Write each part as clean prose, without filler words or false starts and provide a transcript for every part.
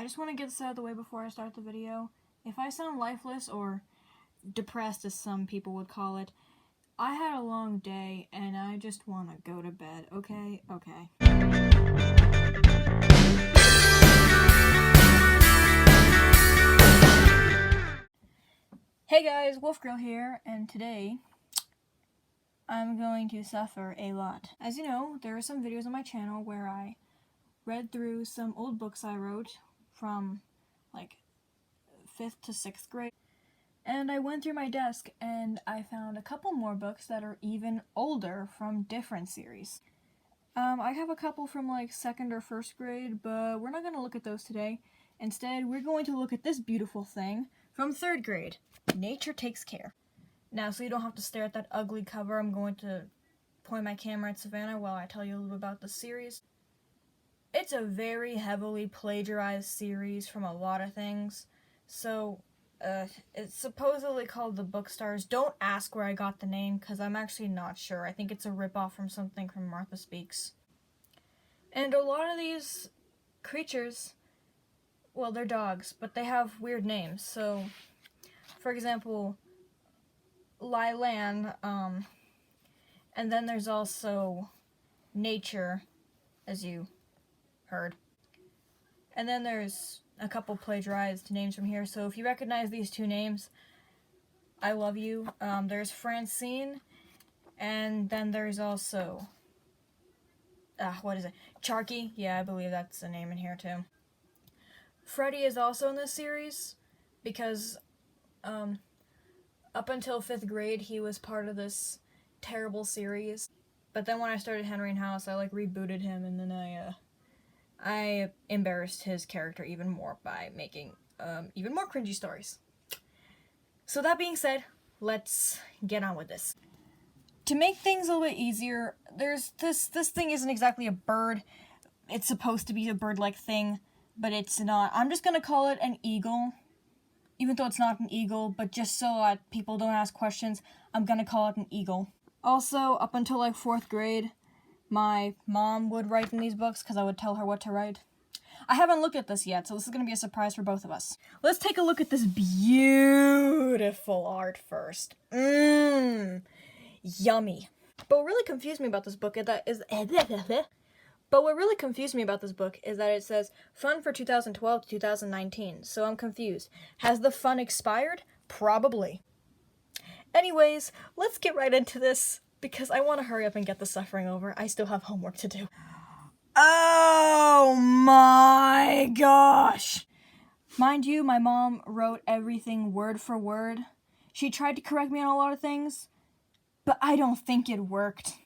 I just want to get this out of the way before I start the video. If I sound lifeless or depressed, as some people would call it, I had a long day and I just want to go to bed, okay? Okay. Hey guys, WolfGirl here, and today I'm going to suffer a lot. As you know, there are some videos on my channel where I read through some old books I wrote from like 5th to 6th grade. And I went through my desk and I found a couple more books that are even older from different series. I have a couple from like 2nd or 1st grade, but we're not going to look at those today. Instead, we're going to look at this beautiful thing from 3rd grade, Nature Takes Care. Now, so you don't have to stare at that ugly cover, I'm going to point my camera at Savannah while I tell you a little bit about the series. It's a very heavily plagiarized series from a lot of things, so it's supposedly called The Bookstars. Don't ask where I got the name, because I'm actually not sure. I think it's a ripoff from something from Martha Speaks. And a lot of these creatures, well, they're dogs, but they have weird names. So, for example, Lilan, and then there's also Nature, as you heard. And then there's a couple plagiarized names from here, so if you recognize these two names, I love you. There's Francine, and then there's also, what is it? Charky? Yeah, I believe that's the name in here too. Freddy is also in this series, because, up until 5th grade, he was part of this terrible series. But then when I started Henry and House, I, rebooted him, and then I embarrassed his character even more by making, even more cringy stories. So that being said, let's get on with this. To make things a little bit easier, there's this thing isn't exactly a bird. It's supposed to be a bird-like thing, but it's not. I'm just gonna call it an eagle, even though it's not an eagle, but just so that people don't ask questions, I'm gonna call it an eagle. Also, up until 4th grade, my mom would write in these books because I would tell her what to write. I haven't looked at this yet, so this is going to be a surprise for both of us. Let's take a look at this beautiful art first. Yummy. But what really confused me about this book is that it says fun for 2012 to 2019. So I'm confused. Has the fun expired? Probably. Anyways, let's get right into this, because I want to hurry up and get the suffering over. I still have homework to do. Oh my gosh! Mind you, my mom wrote everything word for word. She tried to correct me on a lot of things, but I don't think it worked.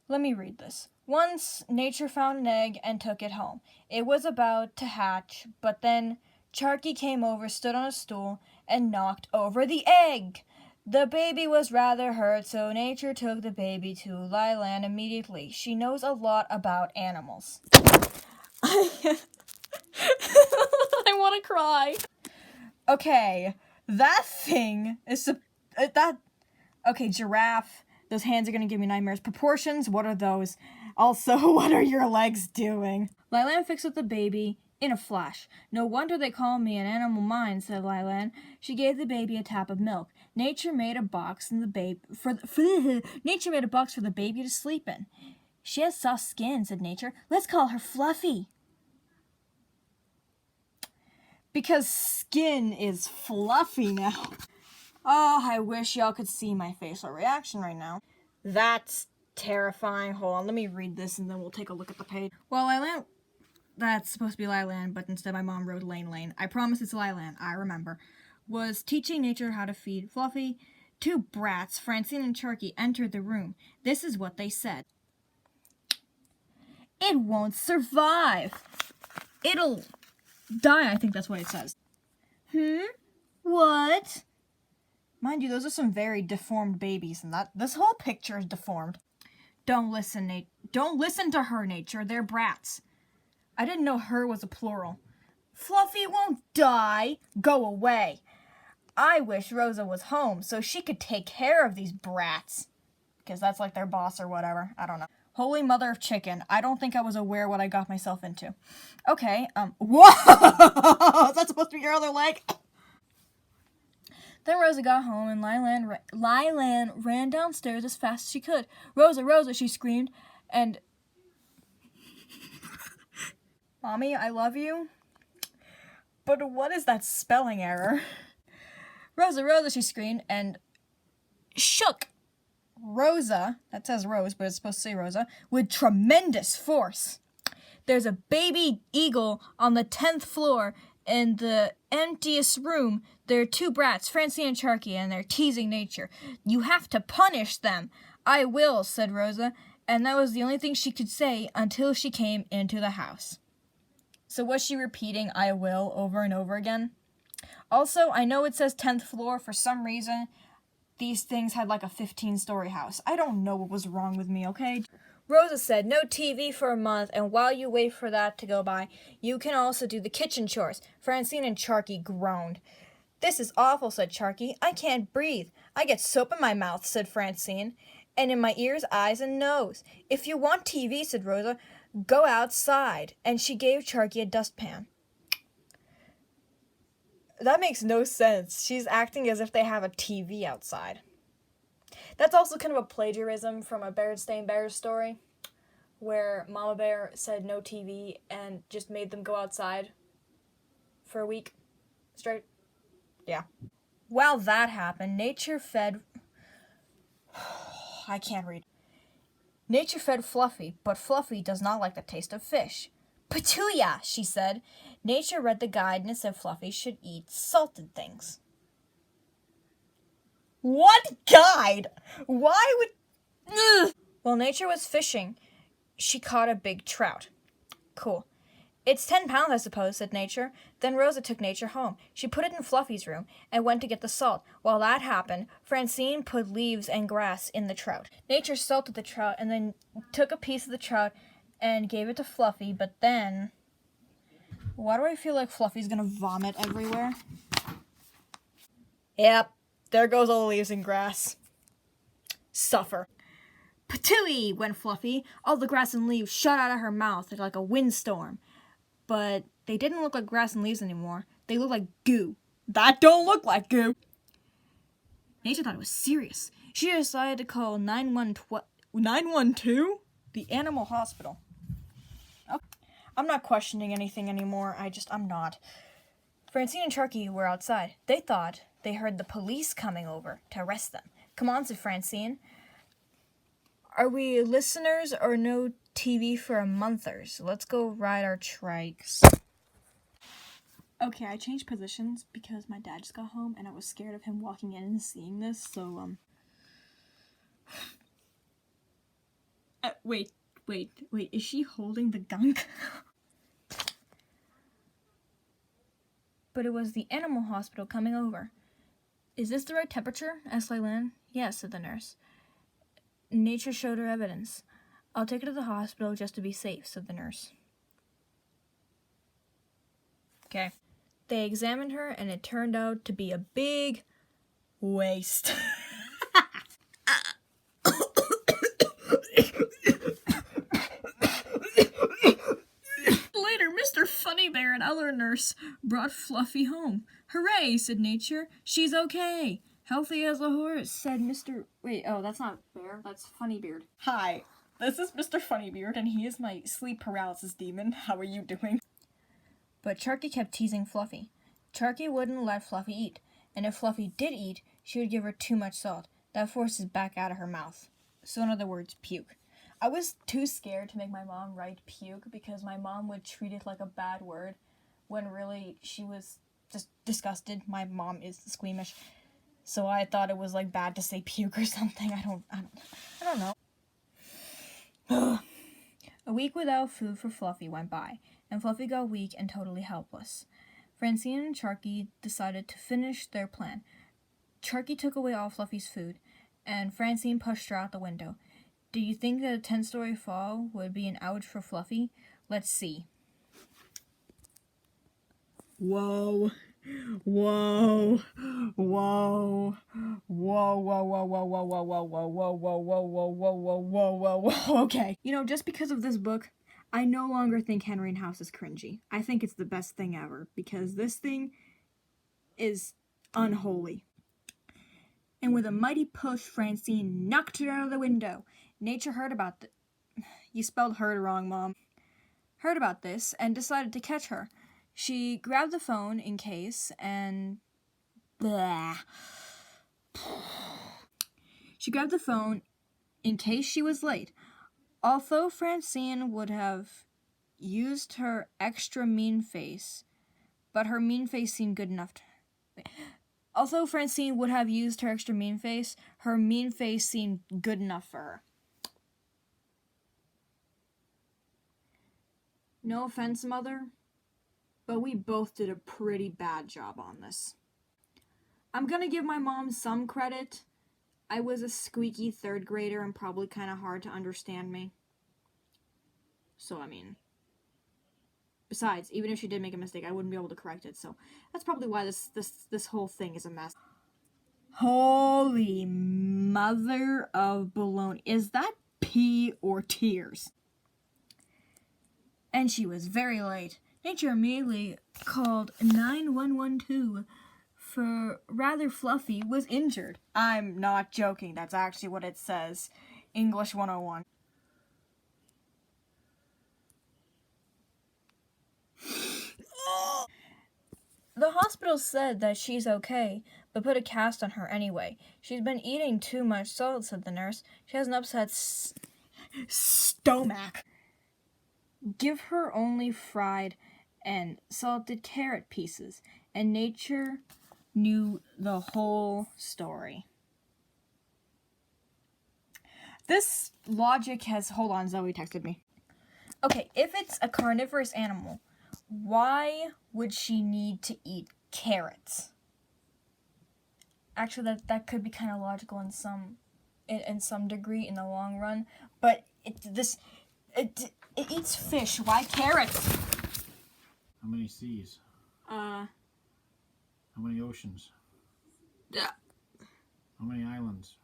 Let me read this. Once, Nature found an egg and took it home. It was about to hatch, but then Charky came over, stood on a stool, and knocked over the egg. The baby was rather hurt, so Nature took the baby to Lilan immediately. She knows a lot about animals. I want to cry. Okay, that thing is okay, giraffe. Those hands are gonna give me nightmares. Proportions, what are those? Also, what are your legs doing? Lilan fixed up the baby in a flash. No wonder they call me an animal mind, said Lilan. She gave the baby a tap of milk. Nature made a box for the baby to sleep in. She has soft skin, said Nature. Let's call her Fluffy. Because skin is fluffy now. Oh, I wish y'all could see my facial reaction right now. That's terrifying. Hold on, let me read this and then we'll take a look at the page. Well, Lilan, that's supposed to be Lilan, but instead my mom wrote Lane. I promise it's Lilan, I remember. Was teaching Nature how to feed Fluffy. 2 brats, Francine and Charky, entered the room. This is what they said. It won't survive. It'll die, I think that's what it says. What? Mind you, those are some very deformed babies, and this whole picture is deformed. Don't listen, Nate. Don't listen to her, Nature. They're brats. I didn't know her was a plural. Fluffy won't die. Go away. I wish Rosa was home so she could take care of these brats. Because that's like their boss or whatever. I don't know. Holy mother of chicken. I don't think I was aware what I got myself into. Okay, whoa! Is that supposed to be your other leg? Then Rosa got home, and Lilan ran downstairs as fast as she could. Rosa, Rosa, she screamed, and... Mommy, I love you. But what is that spelling error? Rosa, Rosa, she screamed, and shook Rosa, that says Rose, but it's supposed to say Rosa, with tremendous force. There's a baby eagle on the 10th floor in the emptiest room. There are two brats, Francine and Sharky, and they're teasing nature. You have to punish them. I will, said Rosa, and that was the only thing she could say until she came into the house. So was she repeating I will over and over again? Also, I know it says 10th floor. For some reason, these things had like a 15-story house. I don't know what was wrong with me, okay? Rosa said, no TV for a month, and while you wait for that to go by, you can also do the kitchen chores. Francine and Sharky groaned. This is awful, said Sharky. I can't breathe. I get soap in my mouth, said Francine, and in my ears, eyes, and nose. If you want TV, said Rosa, go outside. And she gave Sharky a dustpan. That makes no sense. She's acting as if they have a TV outside. That's also kind of a plagiarism from a Berenstain Bears story, where Mama Bear said no TV and just made them go outside for a week straight. Yeah. While that happened, Nature fed... I can't read. Nature fed Fluffy, but Fluffy does not like the taste of fish. Petunia, she said. Nature read the guide and it said Fluffy should eat salted things. What guide? Why would... Ugh. While Nature was fishing, she caught a big trout. Cool. It's 10 pounds, I suppose, said Nature. Then Rosa took Nature home. She put it in Fluffy's room and went to get the salt. While that happened, Francine put leaves and grass in the trout. Nature salted the trout and then took a piece of the trout and gave it to Fluffy, but then... Why do I feel like Fluffy's gonna vomit everywhere? Yep, there goes all the leaves and grass. Suffer. Patooey, went Fluffy. All the grass and leaves shot out of her mouth like a windstorm. But they didn't look like grass and leaves anymore. They looked like goo. That don't look like goo. Nature thought it was serious. She decided to call 912? The animal hospital. Okay. I'm not questioning anything anymore. I'm not. Francine and Sharky were outside. They thought they heard the police coming over to arrest them. Come on, said Francine. Are we listeners or no TV for a monthers? Let's go ride our trikes. Okay, I changed positions because my dad just got home and I was scared of him walking in and seeing this, so, wait, is she holding the gunk? But it was the animal hospital coming over. Is this the right temperature? Asked Lilan. Yes, said the nurse. Nature showed her evidence. I'll take her to the hospital just to be safe, said the nurse. Okay. They examined her, and it turned out to be a big waste. Later, Mr. Funny Bear and other nurse brought Fluffy home. Hooray, said Nature. She's okay. Healthy as a horse, said Mr. Wait, oh, that's not Bear. That's Funnybeard. Hi, this is Mr. Funnybeard, and he is my sleep paralysis demon. How are you doing? But Sharky kept teasing Fluffy. Sharky wouldn't let Fluffy eat, and if Fluffy did eat, she would give her too much salt. That forced it back out of her mouth. So in other words, puke. I was too scared to make my mom write puke because my mom would treat it like a bad word when really she was just disgusted. My mom is squeamish. So I thought it was like bad to say puke or something. I don't know. A week without food for Fluffy went by, and Fluffy got weak and totally helpless. Francine and Sharky decided to finish their plan. Sharky took away all Fluffy's food, and Francine pushed her out the window. Do you think that a 10-story fall would be an ouch for Fluffy? Let's see. Whoa. Whoa. Whoa. Whoa. whoa, whoa, whoa, whoa, whoa, whoa, whoa, whoa, whoa, whoa, whoa, whoa, whoa, whoa, whoa, whoa, whoa, okay. You know, just because of this book, I no longer think Henry and House is cringy. I think it's the best thing ever, because this thing is unholy. And with a mighty push, Francine knocked her out of the window. Nature heard about this. You spelled heard wrong, Mom. Heard about this and decided to catch her. She grabbed the phone in case and... Blah. She grabbed the phone in case she was late. Although Francine would have used her extra mean face, but her mean face seemed good enough to... Although Francine would have used her extra mean face, her mean face seemed good enough for her. No offense, Mother, but we both did a pretty bad job on this. I'm gonna give my mom some credit. I was a squeaky third grader and probably kind of hard to understand me. So, I mean... Besides, even if she did make a mistake, I wouldn't be able to correct it, so that's probably why this whole thing is a mess. Holy mother of baloney. Is that pee or tears? And she was very late. Nature immediately called 9112 for rather Fluffy was injured. I'm not joking, that's actually what it says. English 101. The hospital said that she's okay, but put a cast on her anyway. She's been eating too much salt, said the nurse. She has an upset stomach. Give her only fried and salted carrot pieces, and Nature knew the whole story. This logic has... Hold on, Zoe texted me. Okay, if it's a carnivorous animal, why would she need to eat carrots? Actually, that could be kind of logical in some degree in the long run, but it eats fish. Why carrots? How many seas? How many oceans? Yeah. How many islands?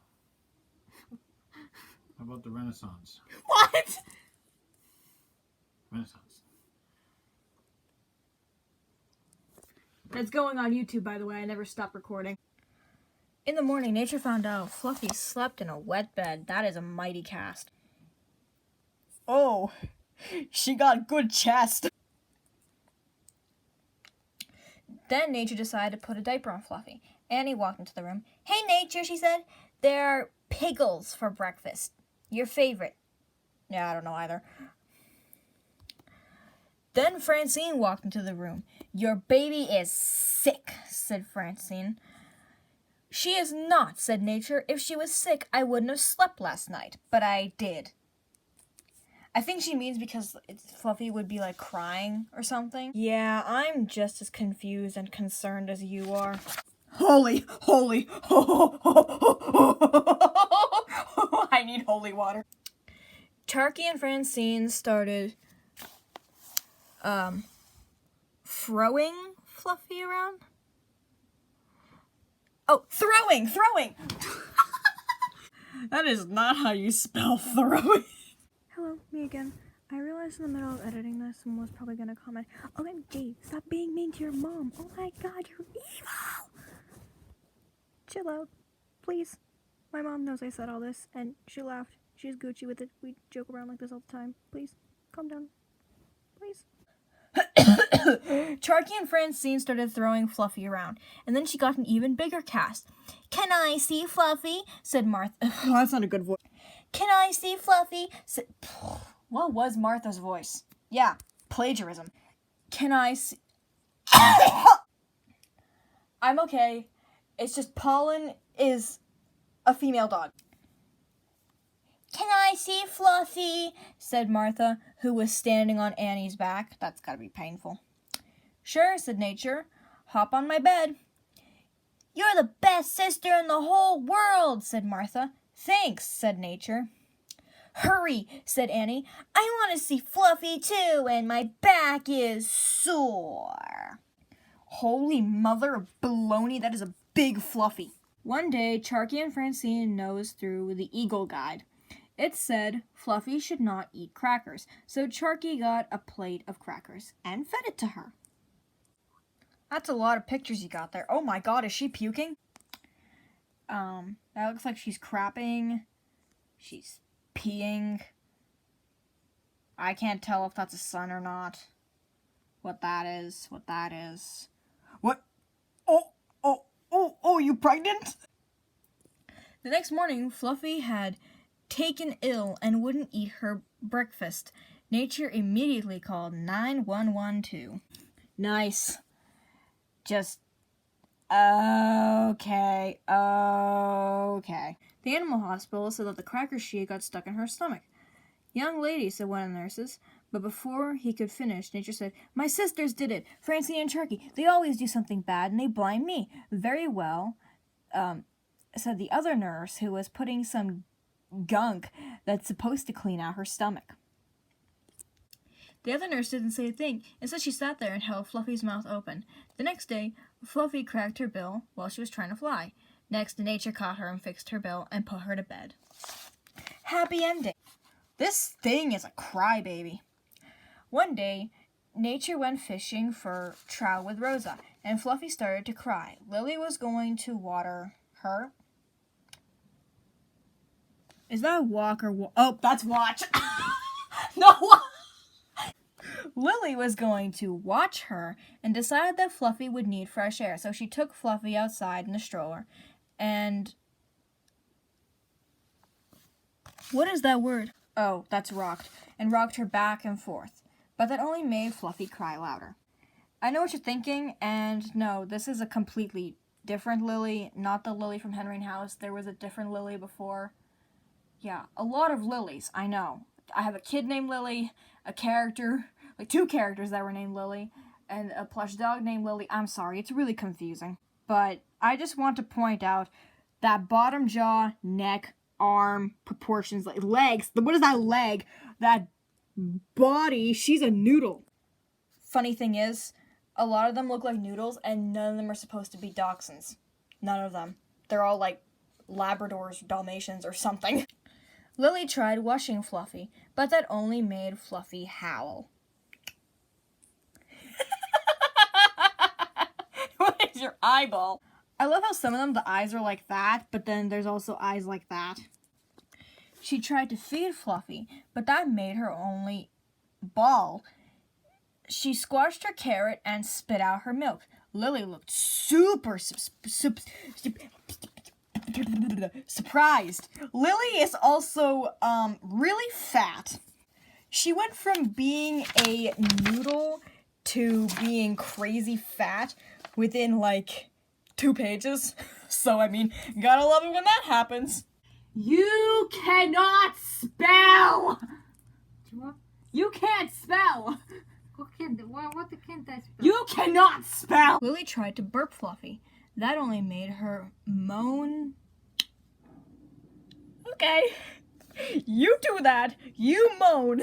How about the Renaissance? What? Renaissance. That's going on YouTube, by the way. I never stopped recording. In the morning, Nature found out Fluffy slept in a wet bed. That is a mighty cast. Oh, she got good chest. Then Nature decided to put a diaper on Fluffy. Annie walked into the room. Hey, Nature, she said. There are pickles for breakfast. Your favorite. Yeah, I don't know either. Then Francine walked into the room. Your baby is sick, said Francine. She is not, said Nature. If she was sick, I wouldn't have slept last night, but I did. I think she means because Fluffy would be like crying or something. Yeah, I'm just as confused and concerned as you are. Holy. I need holy water. Turkey and Francine started throwing Fluffy around. Oh, throwing. That is not how you spell throwing. Hello, me again. I realized in the middle of editing this, someone was probably gonna comment, OMG, stop being mean to your mom. Oh my god, you're evil. Chill out, please. My mom knows I said all this, and she laughed. She's Gucci with it. We joke around like this all the time. Please, calm down. Please. Charky and Francine started throwing Fluffy around, and then she got an even bigger cast. Can I see Fluffy? Said Martha. Oh, that's not a good voice. Can I see Fluffy? What was Martha's voice? Yeah, plagiarism. Can I see... I'm okay. It's just Pollen is a female dog. Can I see Fluffy? Said Martha, who was standing on Annie's back. That's gotta be painful. Sure, said Nature. Hop on my bed. You're the best sister in the whole world, said Martha. Thanks, said Nature. Hurry, said Annie. I want to see Fluffy too, and my back is sore. Holy mother of baloney, that is a big Fluffy. One day, Charky and Francine nosed through the Eagle Guide. It said Fluffy should not eat crackers, so Charky got a plate of crackers and fed it to her. That's a lot of pictures you got there. Oh my god, is she puking? That looks like she's crapping. She's peeing. I can't tell if that's a son or not. What that is. What? Oh, you pregnant? The next morning, Fluffy had taken ill and wouldn't eat her breakfast. Nature immediately called 9112. Nice. Just, okay. The animal hospital said that the cracker she ate got stuck in her stomach. Young lady, said one of the nurses, but before he could finish, Nature said, my sisters did it, Francine and Charky. They always do something bad and they blind me. Very well, said the other nurse, who was putting some gunk that's supposed to clean out her stomach. The other nurse didn't say a thing. Instead, she sat there and held Fluffy's mouth open. The next day, Fluffy cracked her bill while she was trying to fly. Next, Nature caught her and fixed her bill and put her to bed. Happy ending. This thing is a crybaby. One day, Nature went fishing for trout with Rosa, and Fluffy started to cry. Lily was going to water her. Is that walk or oh, that's watch. No. Lily was going to watch her and decided that Fluffy would need fresh air, so she took Fluffy outside in the stroller and... What is that word? Oh, that's rocked. And rocked her back and forth. But that only made Fluffy cry louder. I know what you're thinking, and no, this is a completely different Lily, not the Lily from Henry House. There was a different Lily before. Yeah, a lot of Lilies, I know. I have a kid named Lily, a character, like 2 characters that were named Lily, and a plush dog named Lily. I'm sorry, it's really confusing. But I just want to point out that bottom jaw, neck, arm, proportions, like legs. What is that leg? That body, she's a noodle. Funny thing is, a lot of them look like noodles, and none of them are supposed to be dachshunds. None of them. They're all like Labradors, Dalmatians, or something. Lily tried washing Fluffy, but that only made Fluffy howl. What is your eyeball? I love how some of them, the eyes are like that, but then there's also eyes like that. She tried to feed Fluffy, but that made her only bawl. She squashed her carrot and spit out her milk. Lily looked super surprised. Lily is also really fat. She went from being a noodle to being crazy fat within like 2 pages. So I mean, gotta love it when that happens. You cannot spell. What? You can't spell. What can't I spell? You cannot spell. Lily tried to burp Fluffy. That only made her moan. Okay. You do that. You moan.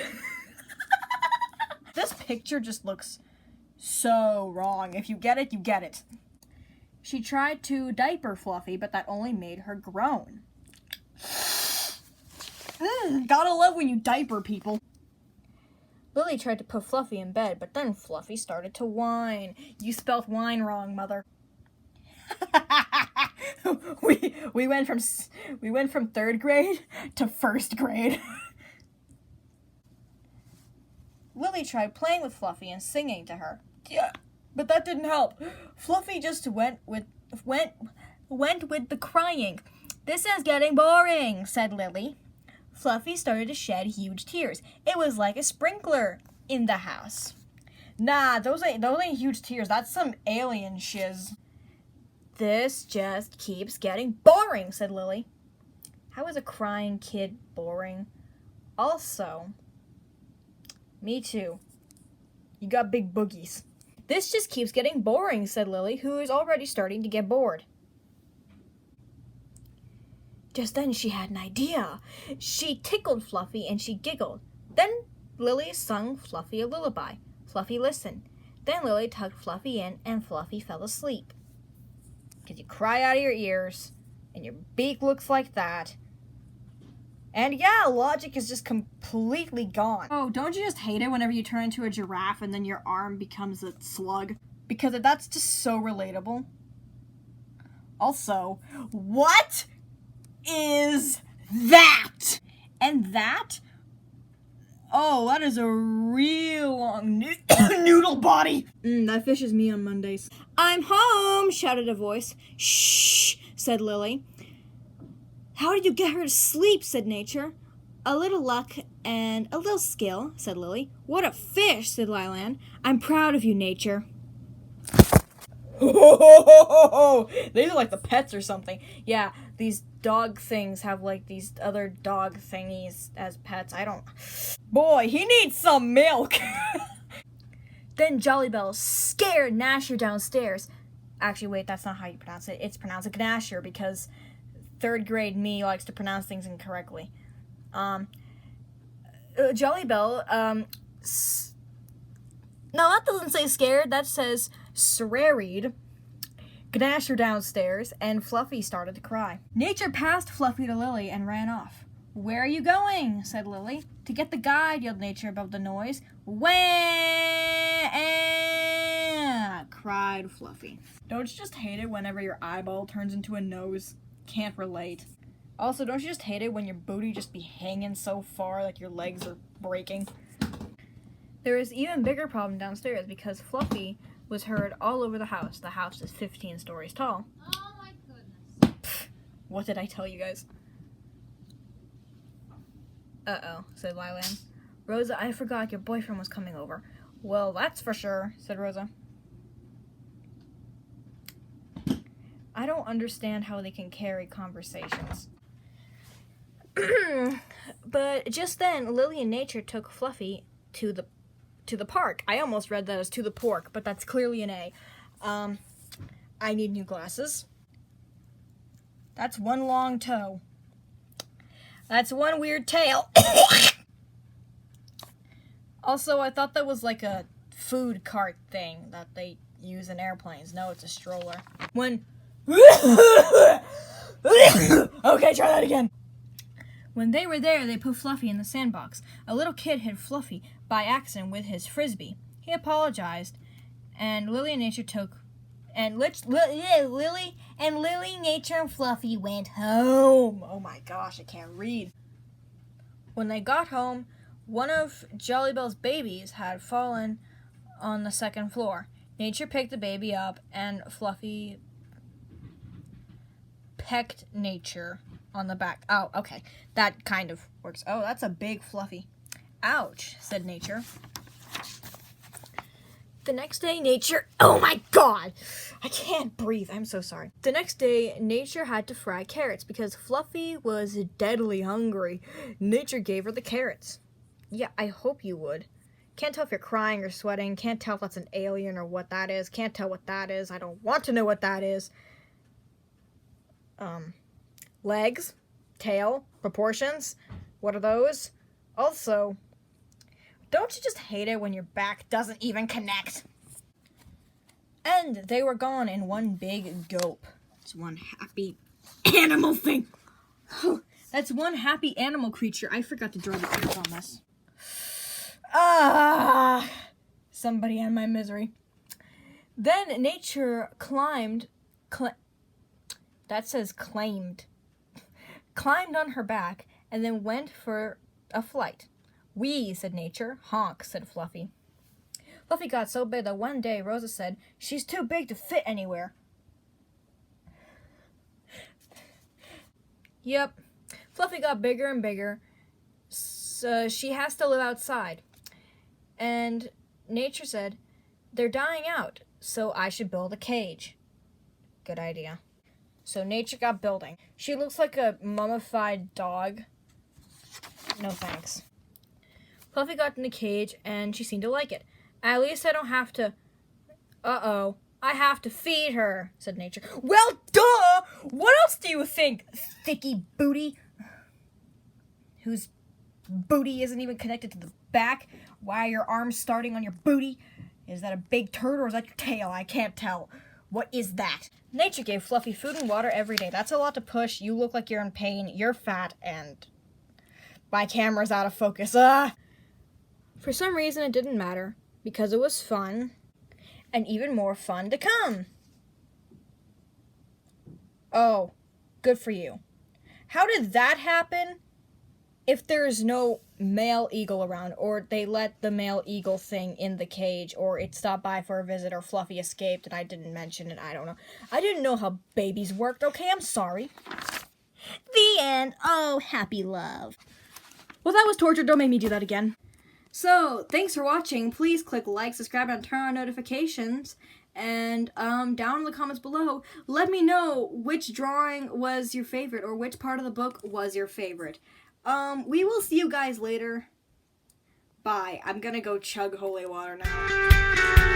This picture just looks so wrong. If you get it, you get it. She tried to diaper Fluffy, but that only made her groan. Gotta love when you diaper people. Lily tried to put Fluffy in bed, but then Fluffy started to whine. You spelled whine wrong, mother. we went from 3rd grade to 1st grade. Lily tried playing with Fluffy and singing to her. Yeah, but that didn't help. Fluffy just went with the crying. This is getting boring, said Lily. Fluffy started to shed huge tears. It was like a sprinkler in the house. Nah, those ain't huge tears. That's some alien shiz. This just keeps getting boring, said Lily. How is a crying kid boring? Also, me too. You got big boogies. This just keeps getting boring, said Lily, who is already starting to get bored. Just then she had an idea. She tickled Fluffy and she giggled. Then Lily sung Fluffy a lullaby. Fluffy listened. Then Lily tucked Fluffy in and Fluffy fell asleep. Because you cry out of your ears. and your beak looks like that. And yeah, logic is just completely gone. Oh, don't you just hate it whenever you turn into a giraffe and then your arm becomes a slug? Because that's just so relatable. Also, what is that? And that? Oh, that is a real long noodle body. That fish is me on Mondays. I'm home, shouted a voice. Shh, said Lily. How did you get her to sleep, said Nature. A little luck and a little skill, said Lily. What a fish, said Lilan. I'm proud of you, Nature. These are like the pets or something. Yeah, these dog things have like these other dog thingies as pets. Boy, he needs some milk. Then Jollybell scared Gnasher downstairs. Actually, wait, that's not how you pronounce it. It's pronounced Gnasher because 3rd grade me likes to pronounce things incorrectly. Jollybell, no, that doesn't say scared. That says serraried. Gnasher downstairs, and Fluffy started to cry. Nature passed Fluffy to Lily and ran off. Where are you going? Said Lily. To get the guide, yelled Nature above the noise. Wah! Cried Fluffy. Don't you just hate it whenever your eyeball turns into a nose? Can't relate. Also, don't you just hate it when your booty just be hanging so far like your legs are breaking? There is even bigger problem downstairs because Fluffy was heard all over the house. The house is 15 stories tall. Oh my goodness. Pfft, what did I tell you guys? Uh-oh, said Lilan. Rosa, I forgot your boyfriend was coming over. Well, that's for sure, said Rosa. I don't understand how they can carry conversations. But just then, Lily and Nature took Fluffy to the park. I almost read that as to the pork, but that's clearly an A. I need new glasses. That's one long toe. That's one weird tail. Also, I thought that was like a food cart thing that they use in airplanes. No, it's a stroller. Okay, try that again. When they were there, they put Fluffy in the sandbox. A little kid hit Fluffy by accident with his frisbee. He apologized, and Lily and Nature Lily, Nature, and Fluffy went home. Oh my gosh, I can't read. When they got home, one of Jollybell's babies had fallen on the 2nd floor. Nature picked the baby up, and Fluffy pecked Nature on the back. Oh, okay. That kind of works. Oh, that's a big Fluffy. Ouch, said Nature. The next day, Nature... Oh my god! I can't breathe. I'm so sorry. The next day, Nature had to fry carrots because Fluffy was deadly hungry. Nature gave her the carrots. Yeah, I hope you would. Can't tell if you're crying or sweating. Can't tell if that's an alien or what that is. Can't tell what that is. I don't want to know what that is. Legs, tail, proportions. What are those? Also, don't you just hate it when your back doesn't even connect? And they were gone in one big gulp. It's one happy animal thing. That's one happy animal creature. I forgot to draw the ears on this. Somebody end my misery. Then Nature climbed on her back, and then went for a flight. Wee, said Nature. Honk, said Fluffy. Fluffy got so big that one day Rosa said, she's too big to fit anywhere. Yep. Fluffy got bigger and bigger, so she has to live outside. And Nature said, they're dying out, so I should build a cage. Good idea. So Nature got building. She looks like a mummified dog. No thanks. Fluffy got in the cage, and she seemed to like it. At least I don't have to... Uh-oh. I have to feed her, said Nature. Well, duh! What else do you think, thicky booty? Whose booty isn't even connected to the back? Why are your arms starting on your booty? Is that a big turd or is that your tail? I can't tell. What is that? Nature gave Fluffy food and water every day. That's a lot to push. You look like you're in pain. You're fat, and my camera's out of focus. For some reason, it didn't matter, because it was fun, and even more fun to come. Oh, good for you. How did that happen if there's no male eagle around, or they let the male eagle thing in the cage, or it stopped by for a visit, or Fluffy escaped and I didn't mention it? I don't know. I didn't know how babies worked. Okay, I'm sorry. The end. Oh, happy love. Well, that was torture. Don't make me do that again. So, thanks for watching. Please click like, subscribe, and turn on notifications. And down in the comments below, let me know which drawing was your favorite, or which part of the book was your favorite. We will see you guys later. Bye. I'm gonna go chug holy water now.